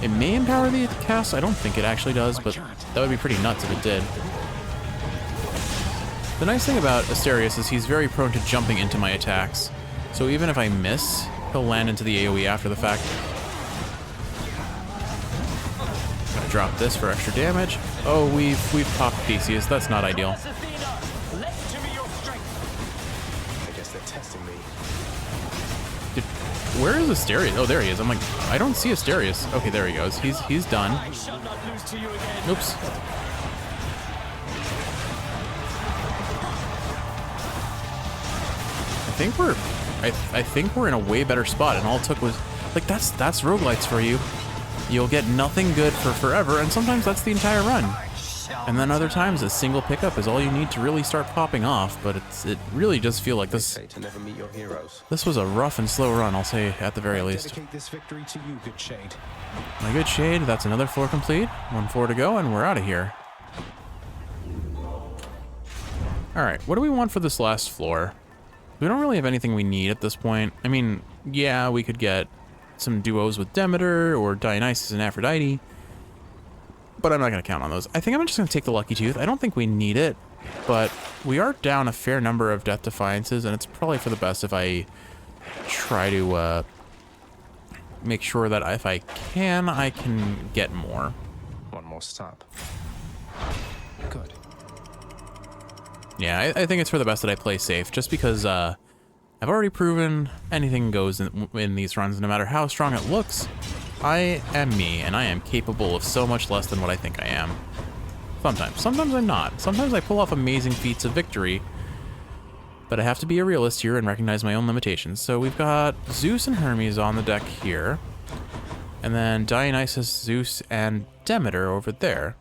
it may empower the cast. I don't think it actually does, but that would be pretty nuts if it did. The nice thing about Asterius is he's very prone to jumping into my attacks. So even if I miss, he'll land into the AoE after the fact. Gonna drop this for extra damage. Oh, we've popped Theseus. That's not ideal. Where is Asterius? Oh, there he is. I'm like, I don't see Asterius. Okay, there he goes. He's done. Oops. I think we're in a way better spot, and all it took was like that's roguelites for you. You'll get nothing good for forever, and sometimes that's the entire run. And then other times a single pickup is all you need to really start popping off, but it really does feel like this was a rough and slow run, I'll say at the very least. Dedicate this victory to you, good Shade. My good Shade, that's another floor complete. 1 floor to go, and we're out of here. Alright, what do we want for this last floor? We don't really have anything we need at this point. I mean, yeah, we could get some duos with Demeter or Dionysus and Aphrodite, but I'm not going to count on those. I think I'm just going to take the Lucky Tooth. I don't think we need it, but we are down a fair number of Death Defiances, and it's probably for the best if I try to make sure that if I can get more. One more stop. Good. Yeah, I think it's for the best that I play safe, just because I've already proven anything goes in these runs, no matter how strong it looks. I am me, and I am capable of so much less than what I think I am. Sometimes. Sometimes I'm not. Sometimes I pull off amazing feats of victory, but I have to be a realist here and recognize my own limitations. So we've got Zeus and Hermes on the deck here, and then Dionysus, Zeus, and Demeter over there.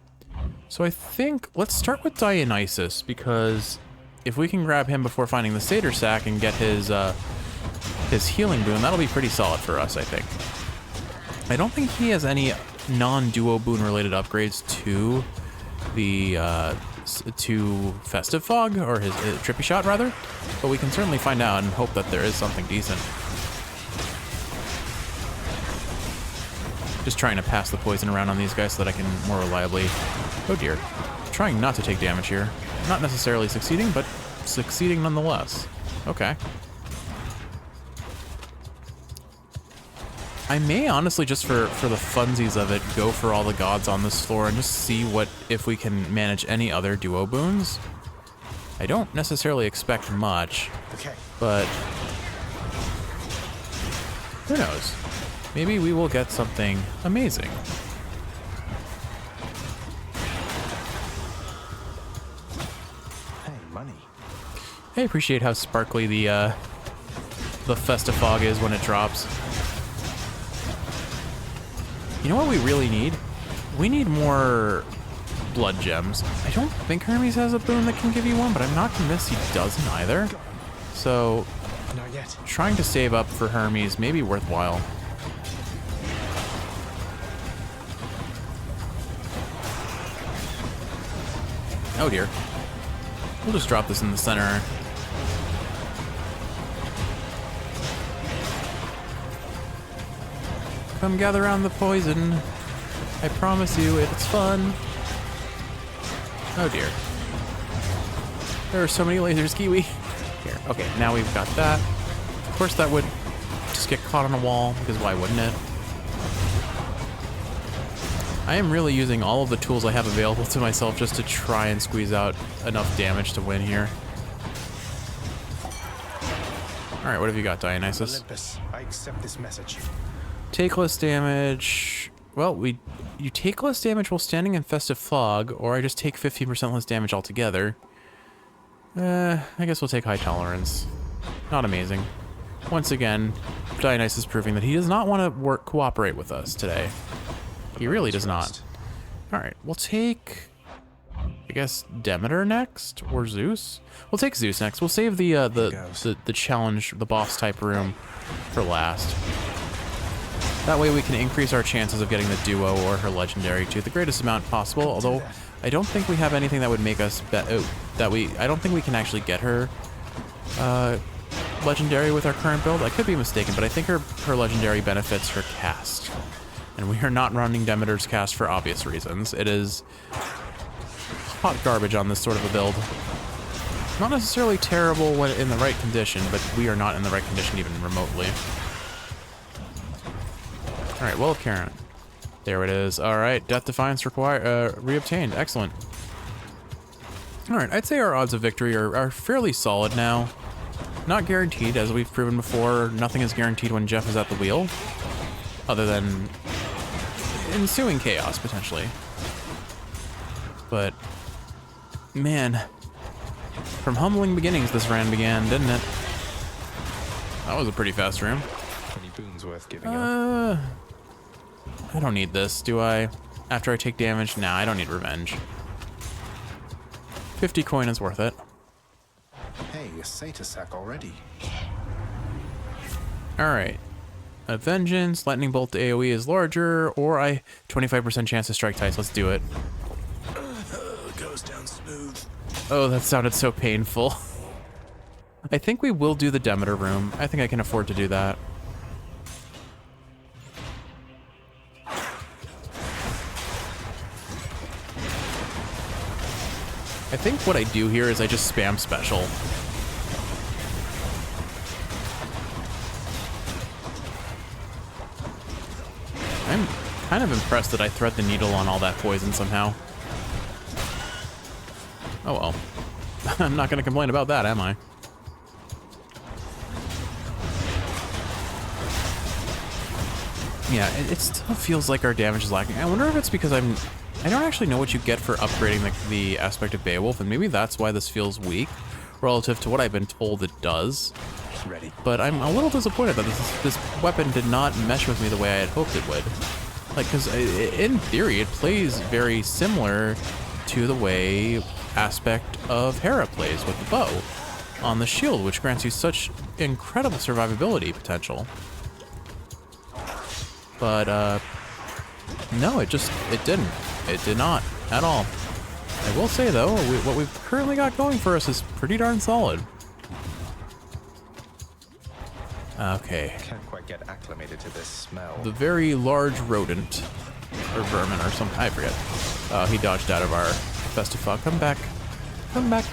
So I think, let's start with Dionysus, because if we can grab him before finding the Satyr Sack and get his healing boon, that'll be pretty solid for us, I think. I don't think he has any non-duo boon related upgrades to the to Festive Fog, or his Trippy Shot rather, but we can certainly find out and hope that there is something decent. Just trying to pass the poison around on these guys so that I can more reliably... Oh dear. Trying not to take damage here. Not necessarily succeeding, but succeeding nonetheless. Okay. I may honestly, just for the funsies of it, go for all the gods on this floor and just see if we can manage any other duo boons. I don't necessarily expect much, but who knows? Maybe we will get something amazing. Hey, money. I appreciate how sparkly the Festive Fog is when it drops. You know what we really need? We need more blood gems. I don't think Hermes has a boon that can give you one, but I'm not convinced he doesn't either. So, Not yet. trying to save up for Hermes may be worthwhile. Oh dear. We'll just drop this in the center. Come gather around the poison. I promise you, it's fun. Oh dear. There are so many lasers, Kiwi. Here, okay, now we've got that. Of course that would just get caught on a wall, because why wouldn't it? I am really using all of the tools I have available to myself just to try and squeeze out enough damage to win here. Alright, what have you got, Dionysus? Olympus, I accept this message. Take less damage. Well, you take less damage while standing in festive fog, or I just take 15% less damage altogether. I guess we'll take high tolerance. Not amazing. Once again, Dionysus proving that he does not want to cooperate with us today. He really does not. Alright, we'll take, I guess, Demeter next? Or Zeus? We'll take Zeus next. We'll save the challenge, the boss type room for last. That way we can increase our chances of getting the duo or her legendary to the greatest amount possible, although I don't think we have anything that would make us I don't think we can actually get her legendary with our current build. I could be mistaken, but I think her legendary benefits her cast. And we are not running Demeter's cast for obvious reasons. It is hot garbage on this sort of a build. Not necessarily terrible when in the right condition, but we are not in the right condition even remotely. Alright, well, Karen. There it is. Alright, Death Defiance reobtained. Excellent. Alright, I'd say our odds of victory are fairly solid now. Not guaranteed, as we've proven before. Nothing is guaranteed when Jeff is at the wheel. Other than ensuing chaos, potentially. But, man, from humbling beginnings this ran began, didn't it? That was a pretty fast room. Any boons worth giving up? I don't need this, do I? After I take damage? Nah, I don't need revenge. 50 coin is worth it. Hey, a Satyr sack already. Alright. A Vengeance, Lightning Bolt to AoE is larger, or 25% chance to strike twice. Let's do it. Goes down smooth. Oh, that sounded so painful. I think we will do the Demeter room. I think I can afford to do that. I think what I do here is I just spam special. I'm kind of impressed that I thread the needle on all that poison somehow. Oh well. I'm not going to complain about that, am I? Yeah, it still feels like our damage is lacking. I wonder if it's because I don't actually know what you get for upgrading the aspect of Beowulf, and maybe that's why this feels weak relative to what I've been told it does. Ready. But I'm a little disappointed that this weapon did not mesh with me the way I had hoped it would. Like, because in theory, it plays very similar to the way aspect of Hera plays with the bow on the shield, which grants you such incredible survivability potential. But, no, it didn't. It did not, at all. I will say, though, what we've currently got going for us is pretty darn solid. Okay. Can't quite get acclimated to this smell. The very large rodent, or vermin, or something, I forget. He dodged out of our festive fog. Come back. Come back.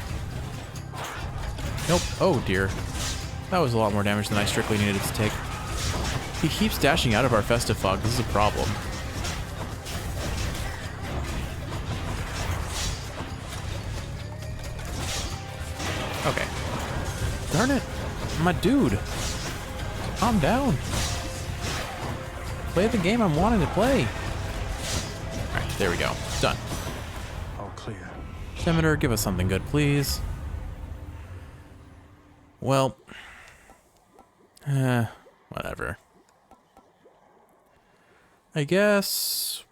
Nope. Oh, dear. That was a lot more damage than I strictly needed to take. He keeps dashing out of our festive fog. This is a problem. Okay. Darn it. My dude. Calm down. Play the game I'm wanting to play. Alright, there we go. Done. All clear. Demeter, give us something good, please. Well. Whatever. I guess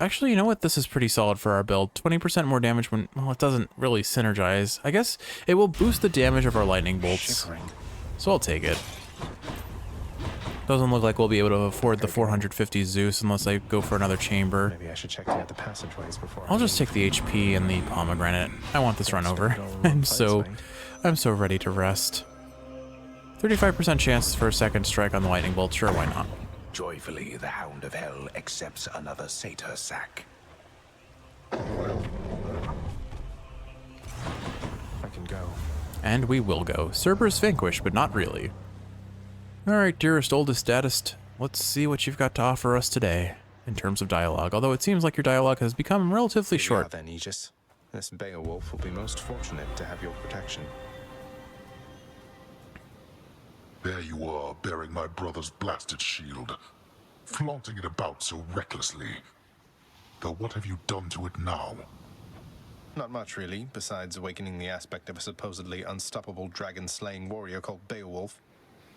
Actually, you know what? This is pretty solid for our build. 20% more damage when, well, it doesn't really synergize. I guess it will boost the damage of our lightning bolts. So I'll take it. Doesn't look like we'll be able to afford the 450 Zeus unless I go for another chamber. Maybe I should check out the passageways before. I'll just take the HP and the pomegranate. I want this run over. I'm so ready to rest. 35% chances for a second strike on the lightning bolt. Sure, why not? Joyfully, the Hound of Hell accepts another satyr sack. I can go. And we will go. Cerberus vanquished, but not really. Alright, dearest, oldest, daddest, let's see what you've got to offer us today in terms of dialogue. Although it seems like your dialogue has become relatively short. Then, Aegis. This Beowulf will be most fortunate to have your protection. There you are, bearing my brother's blasted shield, flaunting it about so recklessly. Though what have you done to it now? Not much, really, besides awakening the aspect of a supposedly unstoppable dragon-slaying warrior called Beowulf.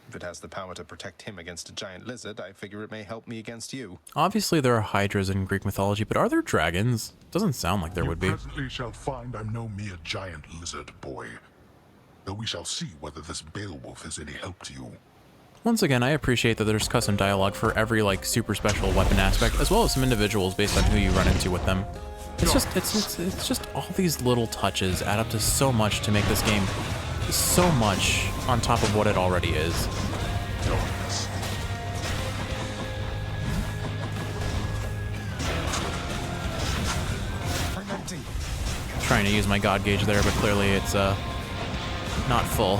If it has the power to protect him against a giant lizard, I figure it may help me against you. Obviously there are hydras in Greek mythology, but are there dragons? Doesn't sound like there would be. You presently shall find I'm no mere giant lizard, boy. Though we shall see whether this Beowulf is any help to you. Once again, I appreciate that there's custom dialogue for every, like, super special weapon aspect, as well as some individuals based on who you run into with them. It's just all these little touches add up to so much to make this game so much on top of what it already is. Trying to use my god gauge there, but clearly it's not full.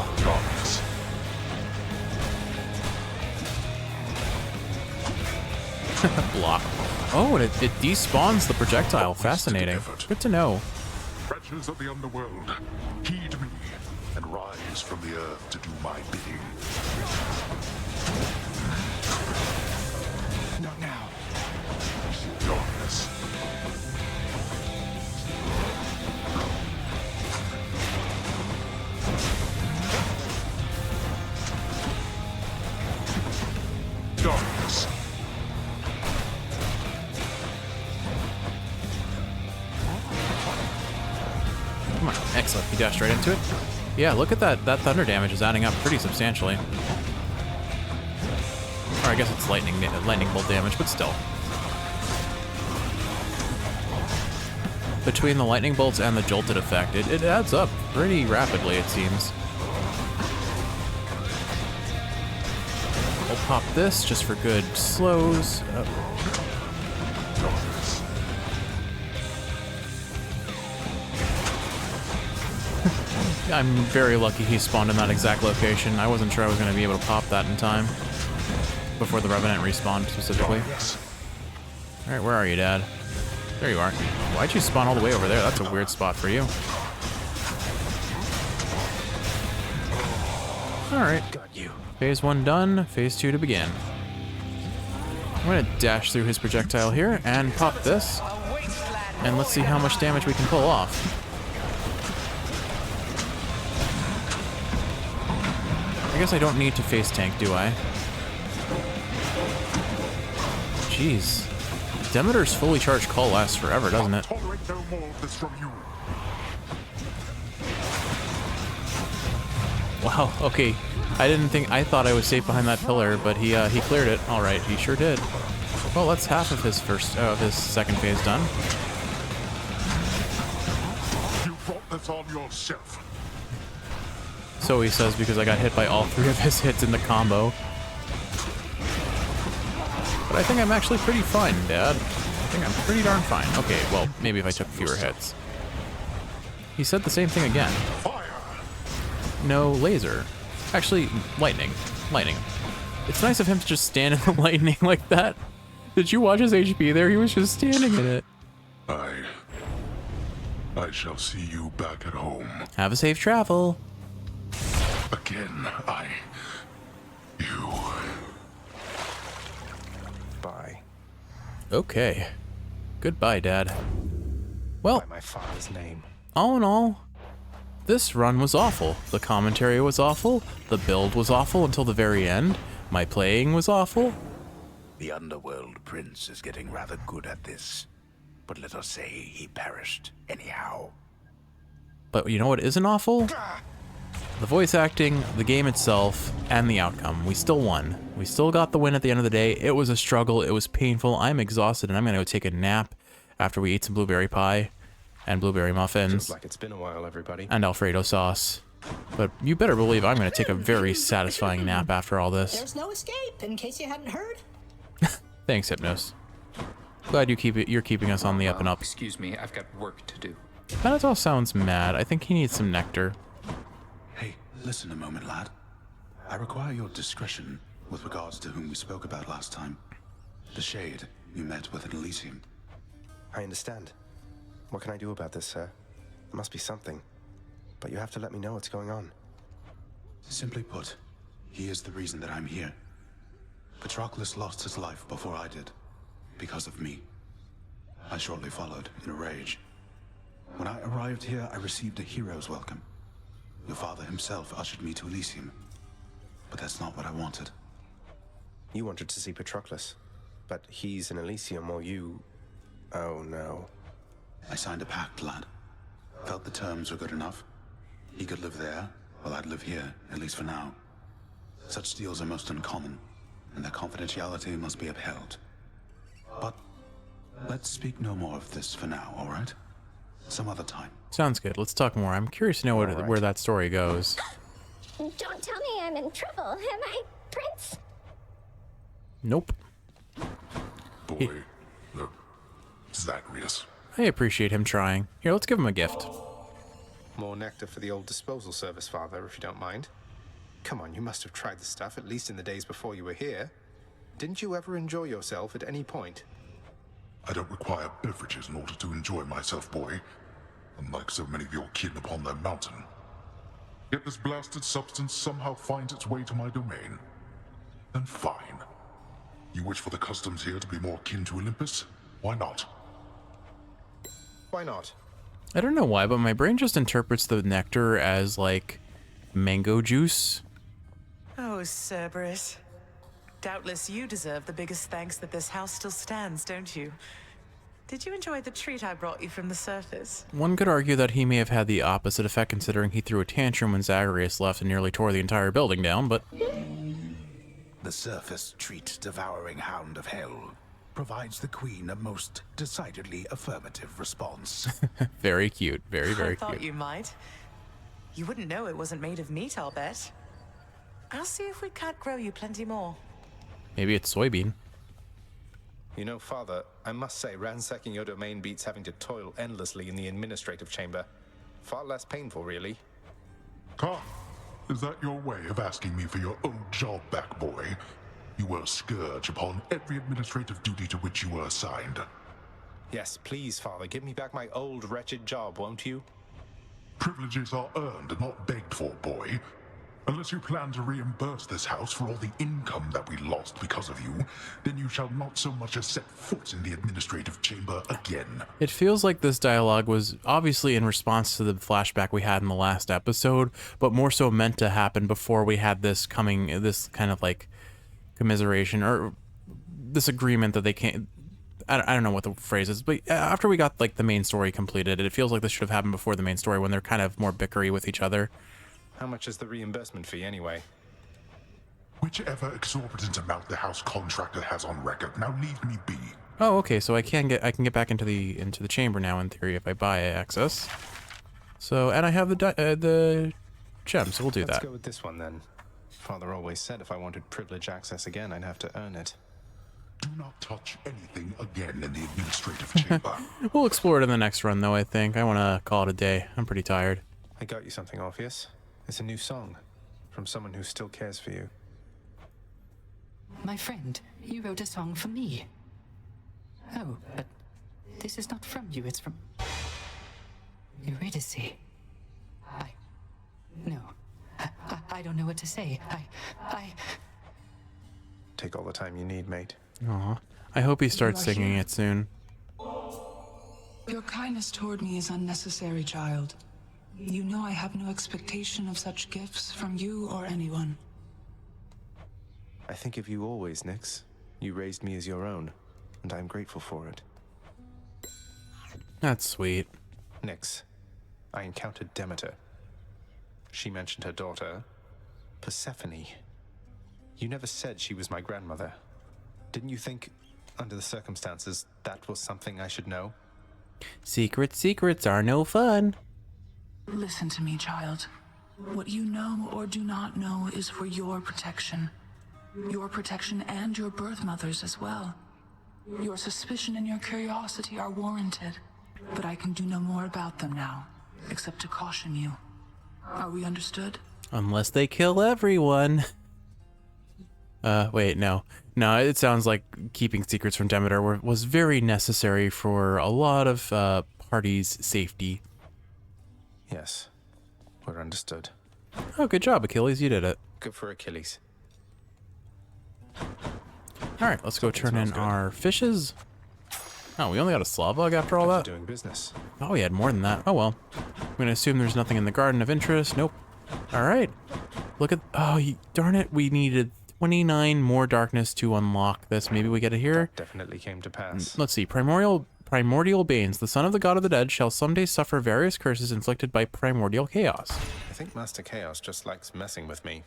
Block. Oh, and it despawns the projectile. Fascinating. Good to know. Wretches of the underworld, heed me and rise from the earth to do my bidding. Not now. Darkness. Darkness. Come on, excellent. He dashed right into it. Yeah, look at that. That thunder damage is adding up pretty substantially. Or I guess it's lightning bolt damage, but still. Between the lightning bolts and the jolted effect, it adds up pretty rapidly, it seems. We'll pop this just for good slows. I'm very lucky he spawned in that exact location. I wasn't sure I was going to be able to pop that in time. Before the Revenant respawned, specifically. Alright, where are you, Dad? There you are. Why'd you spawn all the way over there? That's a weird spot for you. Alright. Phase 1 done. Phase 2 to begin. I'm going to dash through his projectile here and pop this. And let's see how much damage we can pull off. I guess I don't need to face tank, do I? Jeez. Demeter's fully charged call lasts forever, doesn't it? Tolerate no more of this from you. Wow, okay. I thought I was safe behind that pillar, but he cleared it. Alright, he sure did. Well, that's half of his his second phase done. You brought this on yourself. So he says because I got hit by all 3 of his hits in the combo. But I think I'm actually pretty fine, Dad. I think I'm pretty darn fine. Okay, well, maybe if I took fewer hits. He said the same thing again. Fire. No, laser. Actually, lightning. Lightning. It's nice of him to just stand in the lightning like that. Did you watch his HP there? He was just standing in it. I shall see you back at home. Have a safe travel. Again, you. Bye. Okay. Goodbye, Dad. Well, By my father's name. all in all, this run was awful. The commentary was awful. The build was awful until the very end. My playing was awful. The Underworld Prince is getting rather good at this. but let us say he perished anyhow. But you know what isn't awful? The voice acting, the game itself, and the outcome. We still won. We still got the win at the end of the day. It was a struggle. It was painful. I'm exhausted, and I'm going to go take a nap after we ate some blueberry pie and blueberry muffins. Just like it's been a while, everybody. And Alfredo sauce. But you better believe I'm going to take a very satisfying nap after all this. There's no escape, in case you hadn't heard. Thanks, Hypnos. Glad you're keeping us on the up and up. Excuse me, I've got work to do. Manitow sounds mad. I think he needs some nectar. Hey, listen a moment, lad. I require your discretion with regards to whom we spoke about last time. The Shade you met with in Elysium. I understand. What can I do about this, sir? There must be something. But you have to let me know what's going on. Simply put, he is the reason that I'm here. Patroclus lost his life before I did, because of me. I shortly followed, in a rage. When I arrived here, I received a hero's welcome. Your father himself ushered me to Elysium. But that's not what I wanted. You wanted to see Patroclus, but he's in Elysium while you... Oh no. I signed a pact, lad. Felt the terms were good enough. He could live there, while I'd live here, at least for now. Such deals are most uncommon, and their confidentiality must be upheld. But let's speak no more of this for now, all right? Some other time. Sounds good. Let's talk more. I'm curious to know where that story goes. Don't tell me I'm in trouble, am I, Prince? Nope. Boy, look, Zagreus. I appreciate him trying. Here, let's give him a gift. More nectar for the old disposal service, Father, if you don't mind. Come on, you must have tried the stuff, at least in the days before you were here. Didn't you ever enjoy yourself at any point? I don't require beverages in order to enjoy myself, boy. Unlike so many of your kin upon their mountain. Yet this blasted substance somehow finds its way to my domain. Then fine. You wish for the customs here to be more akin to Olympus? Why not? Why not? I don't know why, but my brain just interprets the nectar as, like, mango juice. Oh, Cerberus. Doubtless you deserve the biggest thanks that this house still stands, don't you? Did you enjoy the treat I brought you from the surface? One could argue that he may have had the opposite effect, considering he threw a tantrum when Zagreus left and nearly tore the entire building down, but... The surface treat devouring hound of hell provides the queen a most decidedly affirmative response. Very cute. Very, very I thought cute. you might. You wouldn't know it wasn't made of meat, I'll bet. I'll see if we can't grow you plenty more. Maybe it's soybean. You know, Father, I must say ransacking your domain beats having to toil endlessly in the administrative chamber. Far less painful, really. Come, is that your way of asking me for your old job back, boy? You were a scourge upon every administrative duty to which you were assigned. Yes, please, Father, give me back my old wretched job, won't you? Privileges are earned and not begged for, boy. Unless you plan to reimburse this house for all the income that we lost because of you, then you shall not so much as set foot in the administrative chamber again. It feels like this dialogue was obviously in response to the flashback we had in the last episode, but more so meant to happen before we had this this kind of like commiseration or this agreement that they can't. I don't know what the phrase is, but after we got like the main story completed, it feels like this should have happened before the main story when they're kind of more bickery with each other. How much is the reimbursement fee, anyway? Whichever exorbitant amount the house contractor has on record. Now leave me be. Oh, okay. So I can get back into the chamber now in theory if I buy access. So and I have the gem, so we'll do that. Let's go with this one then. Father always said if I wanted privilege access again, I'd have to earn it. Do not touch anything again in the administrative chamber. We'll explore it in the next run, though. I think I want to call it a day. I'm pretty tired. I got you something, Orpheus. It's a new song from someone who still cares for you. My friend, you wrote a song for me. Oh, but this is not from you, it's from Eurydice. I don't know what to say. Take all the time you need, mate. Aw. I hope he starts singing it soon. Your kindness toward me is unnecessary, child. You know I have no expectation of such gifts from you or anyone. I think of you always, Nyx. You raised me as your own, and I'm grateful for it. That's sweet. Nyx, I encountered Demeter. She mentioned her daughter, Persephone. You never said she was my grandmother. Didn't you think, under the circumstances, that was something I should know? Secrets are no fun. Listen to me, child. What you know or do not know is for your protection. Your protection and your birth mother's as well. Your suspicion and your curiosity are warranted, but I can do no more about them now, except to caution you. Are we understood? Unless they kill everyone. Wait, no. No, it sounds like keeping secrets from Demeter was very necessary for a lot of parties' safety. Yes, we're understood. Oh, good job, Achilles. You did it. Good for Achilles. Alright, let's go turn in our fishes. Oh, we only got a Slavog after all that? Doing business. Oh, we had more than that. Oh, well. I'm going to assume there's nothing in the Garden of Interest. Nope. Alright. Look at... Oh, darn it. We needed 29 more darkness to unlock this. Maybe we get it here? That definitely came to pass. Let's see. Primordial Banes. The son of the god of the dead shall someday suffer various curses inflicted by primordial chaos. I think Master Chaos just likes messing with me.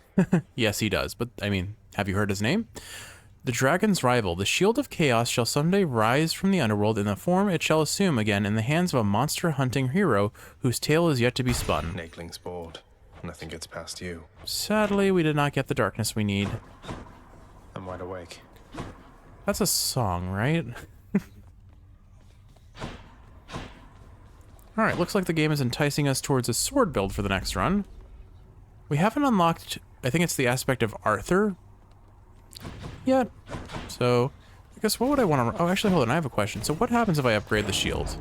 Yes, he does. But, I mean, have you heard his name? The dragon's rival, the shield of chaos, shall someday rise from the underworld in the form it shall assume again in the hands of a monster-hunting hero whose tale is yet to be spun. Nakeling's bored. Nothing gets past you. Sadly, we did not get the darkness we need. I'm wide awake. That's a song, right? Alright, looks like the game is enticing us towards a sword build for the next run. We haven't unlocked, I think it's the aspect of Arthur yet. So, I guess what would I want to... Oh, actually, hold on, I have a question. So what happens if I upgrade the shield?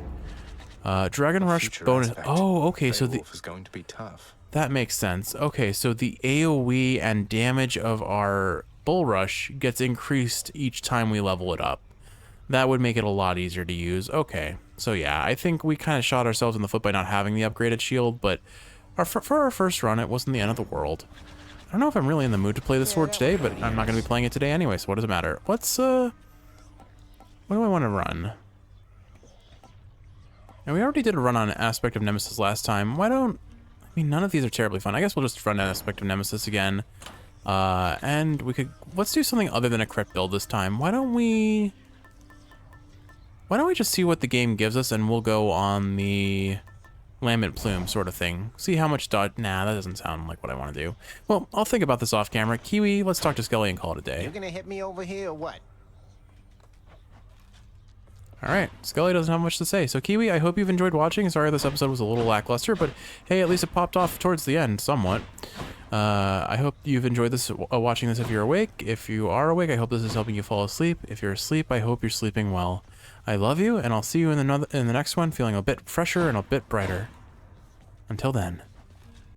Dragon Rush bonus... Oh, okay, so the... Beowulf is going to be tough. That makes sense. Okay, so the AoE and damage of our Bull Rush gets increased each time we level it up. That would make it a lot easier to use. Okay, so yeah, I think we kind of shot ourselves in the foot by not having the upgraded shield, but for our first run, it wasn't the end of the world. I don't know if I'm really in the mood to play this sword today, but I'm not going to be playing it today anyway, so what does it matter? Let's, what do I want to run? And we already did a run on Aspect of Nemesis last time. Why don't... I mean, none of these are terribly fun. I guess we'll just run Aspect of Nemesis again. And we could... Let's do something other than a crit build this time. Why don't we just see what the game gives us, and we'll go on the... Lambent Plume sort of thing. See how much dodge... Nah, that doesn't sound like what I want to do. Well, I'll think about this off camera. Kiwi, let's talk to Skelly and call it a day. You gonna hit me over here or what? Alright, Skelly doesn't have much to say. So Kiwi, I hope you've enjoyed watching. Sorry this episode was a little lackluster, but hey, at least it popped off towards the end, somewhat. I hope you've enjoyed this, watching this if you're awake. If you are awake, I hope this is helping you fall asleep. If you're asleep, I hope you're sleeping well. I love you, and I'll see you in the next one feeling a bit fresher and a bit brighter. Until then.